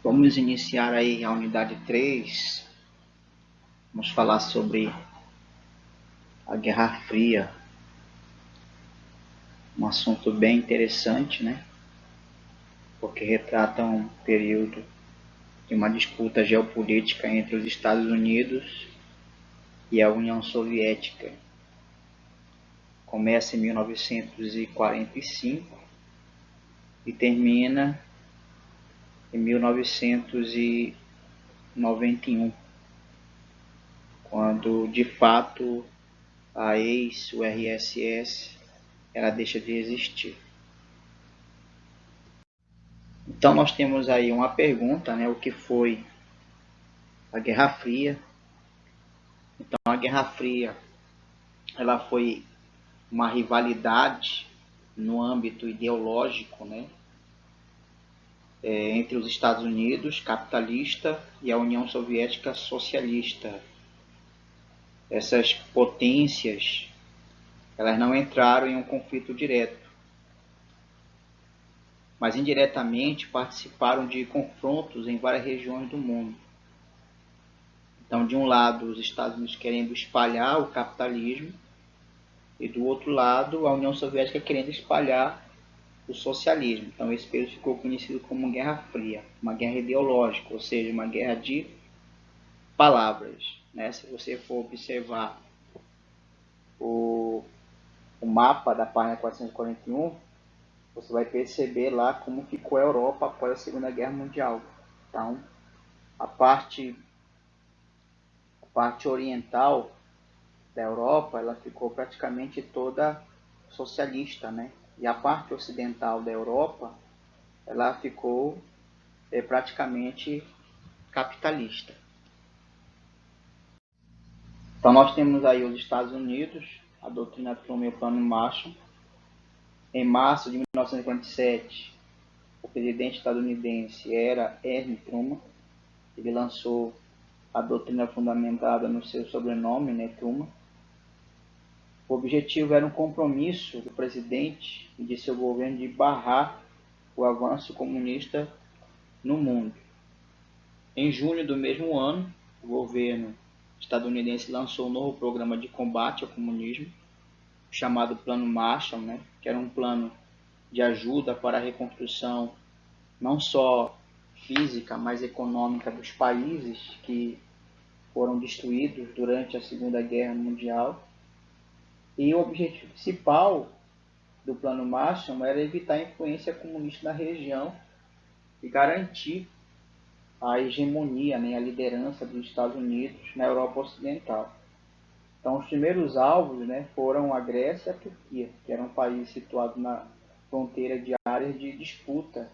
Vamos iniciar aí a unidade 3. Vamos falar sobre a Guerra Fria, um assunto bem interessante, né? Porque retrata um período de uma disputa geopolítica entre os Estados Unidos e a União Soviética. Começa em 1945 e termina em 1991, quando de fato a ex-URSS ela deixa de existir. Então nós temos aí uma pergunta, né, o que foi a Guerra Fria. Então a Guerra Fria ela foi uma rivalidade no âmbito ideológico, né, entre os Estados Unidos capitalista e a União Soviética socialista. Essas potências elas não entraram em um conflito direto, mas indiretamente participaram de confrontos em várias regiões do mundo. Então, de um lado, os Estados Unidos querendo espalhar o capitalismo e do outro lado, a União Soviética querendo espalhar o socialismo. Então, esse período ficou conhecido como Guerra Fria, uma guerra ideológica, ou seja, uma guerra de palavras, né? Se você for observar o mapa da página 441, você vai perceber lá como ficou a Europa após a Segunda Guerra Mundial. Então, a parte oriental da Europa, ela ficou praticamente toda socialista, né? E a parte ocidental da Europa, ela ficou praticamente capitalista. Então nós temos aí os Estados Unidos, a doutrina Truman e o Plano Marshall. Em março de 1947, o presidente estadunidense era Harry Truman. Ele lançou a doutrina fundamentada no seu sobrenome, né, Truman. O objetivo era um compromisso do presidente e de seu governo de barrar o avanço comunista no mundo. Em junho do mesmo ano, o governo estadunidense lançou um novo programa de combate ao comunismo, chamado Plano Marshall, né, que era um plano de ajuda para a reconstrução não só física, mas econômica dos países que foram destruídos durante a Segunda Guerra Mundial. E o objetivo principal do Plano Marshall era evitar a influência comunista na região e garantir a hegemonia, né, a liderança dos Estados Unidos na Europa Ocidental. Então, os primeiros alvos, né, foram a Grécia e a Turquia, que eram países situados na fronteira de áreas de disputa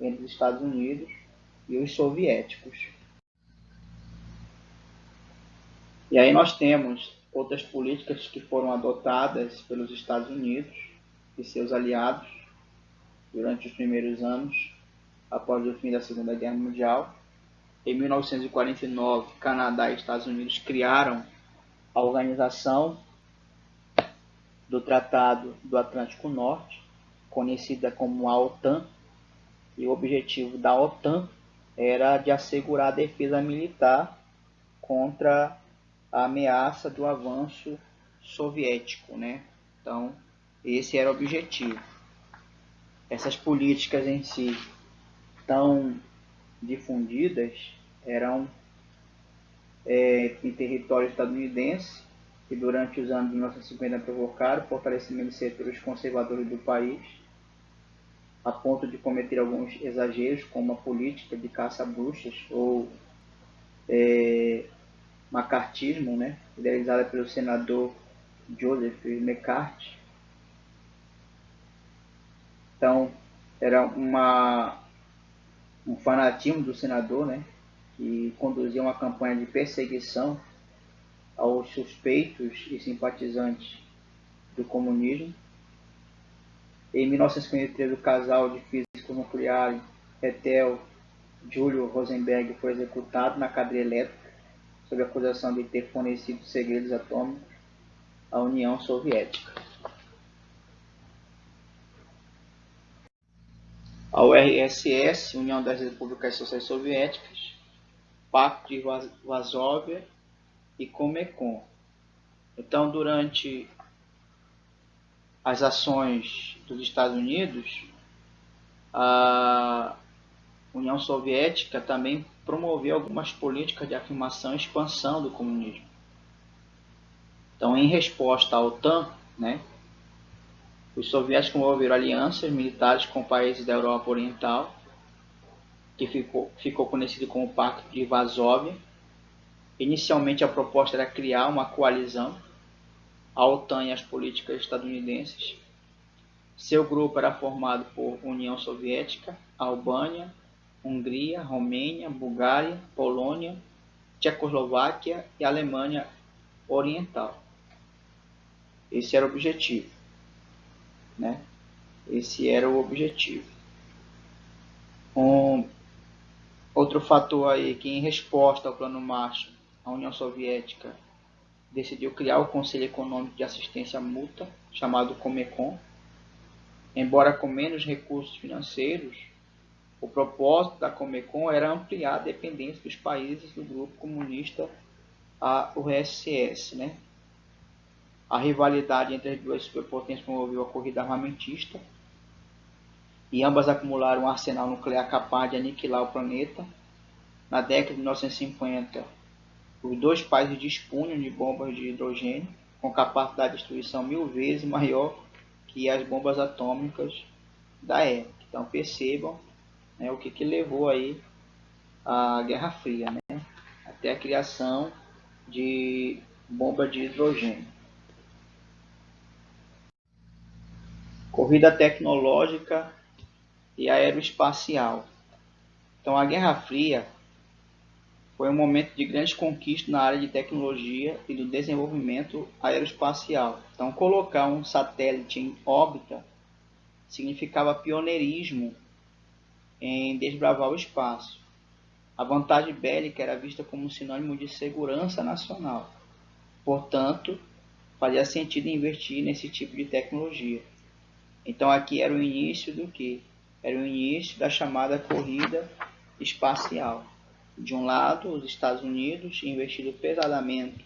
entre os Estados Unidos e os soviéticos. E aí nós temos outras políticas que foram adotadas pelos Estados Unidos e seus aliados durante os primeiros anos após o fim da Segunda Guerra Mundial. Em 1949, Canadá e Estados Unidos criaram a Organização do Tratado do Atlântico Norte, conhecida como a OTAN, e o objetivo da OTAN era de assegurar a defesa militar contra a ameaça do avanço soviético, né? Então, esse era o objetivo. Essas políticas em si, tão difundidas, eram em território estadunidense, que durante os anos de 1950 provocaram o fortalecimento de setores conservadores do país, a ponto de cometer alguns exageros, como a política de caça-bruxas ou macartismo, né, idealizada pelo senador Joseph McCarthy. Então, era um fanatismo do senador, né, que conduzia uma campanha de perseguição aos suspeitos e simpatizantes do comunismo. Em 1953, o casal de físicos nucleares Ethel Julio Rosenberg foi executado na cadeia elétrica sob a acusação de ter fornecido segredos atômicos à União Soviética. a URSS, União das Repúblicas Sociais Soviéticas, Pacto de Varsóvia e Comecon. Então, durante as ações dos Estados Unidos, a União Soviética também promoveu algumas políticas de afirmação e expansão do comunismo. Então, em resposta à OTAN, né, os soviéticos promoveram alianças militares com países da Europa Oriental, que ficou conhecido como Pacto de Varsóvia. Inicialmente, a proposta era criar uma coalizão, a OTAN e as políticas estadunidenses. Seu grupo era formado por União Soviética, Albânia, Hungria, Romênia, Bulgária, Polônia, Tchecoslováquia e Alemanha Oriental. Esse era o objetivo, né? Esse era o objetivo. Outro fator aí que, em resposta ao Plano Marshall, a União Soviética decidiu criar o Conselho Econômico de Assistência Mútua, chamado Comecon. Embora com menos recursos financeiros, o propósito da Comecon era ampliar a dependência dos países do grupo comunista, a URSS, né? A rivalidade entre as duas superpotências promoveu a corrida armamentista, e ambas acumularam um arsenal nuclear capaz de aniquilar o planeta. Na década de 1950, os dois países dispunham de bombas de hidrogênio com capacidade de destruição 1000 vezes maior que as bombas atômicas da época. Então percebam, né, o que levou aí a Guerra Fria, né, até a criação de bomba de hidrogênio. Corrida tecnológica e aeroespacial. Então, a Guerra Fria foi um momento de grande conquista na área de tecnologia e do desenvolvimento aeroespacial. Então, colocar um satélite em órbita significava pioneirismo em desbravar o espaço. A vantagem bélica era vista como um sinônimo de segurança nacional. Portanto, fazia sentido investir nesse tipo de tecnologia. Então, aqui era o início do quê? Era o início da chamada corrida espacial. De um lado, os Estados Unidos investindo pesadamente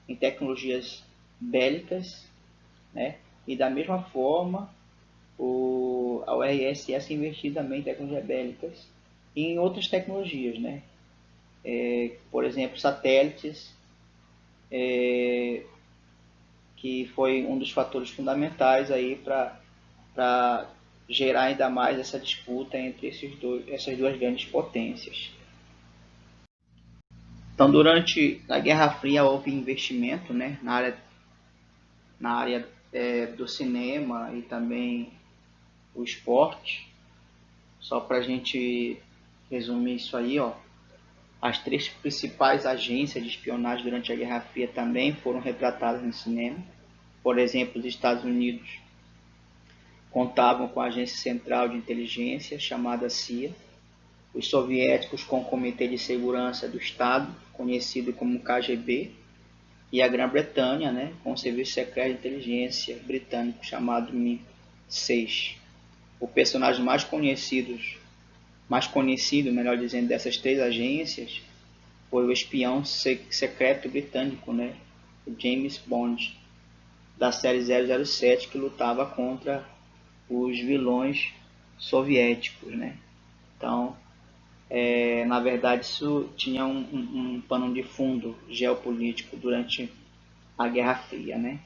em tecnologias bélicas, né? E da mesma forma, a URSS investiu também em tecnologias bélicas e em outras tecnologias, né? Por exemplo, satélites, que foi um dos fatores fundamentais aí para gerar ainda mais essa disputa entre essas duas grandes potências. Então, durante a Guerra Fria houve investimento, né, na área do cinema e também o esporte. Só para a gente resumir isso aí, ó, as três principais agências de espionagem durante a Guerra Fria também foram retratadas no cinema. Por exemplo, os Estados Unidos contavam com a Agência Central de Inteligência, chamada CIA, os soviéticos com o Comitê de Segurança do Estado, conhecido como KGB, e a Grã-Bretanha, né, com o Serviço Secreto de Inteligência britânico, chamado MI6. O personagem mais conhecido, melhor dizendo, dessas três agências foi o espião secreto britânico, né, o James Bond, da série 007, que lutava contra os vilões soviéticos, né? Então, na verdade, isso tinha um pano de fundo geopolítico durante a Guerra Fria, né?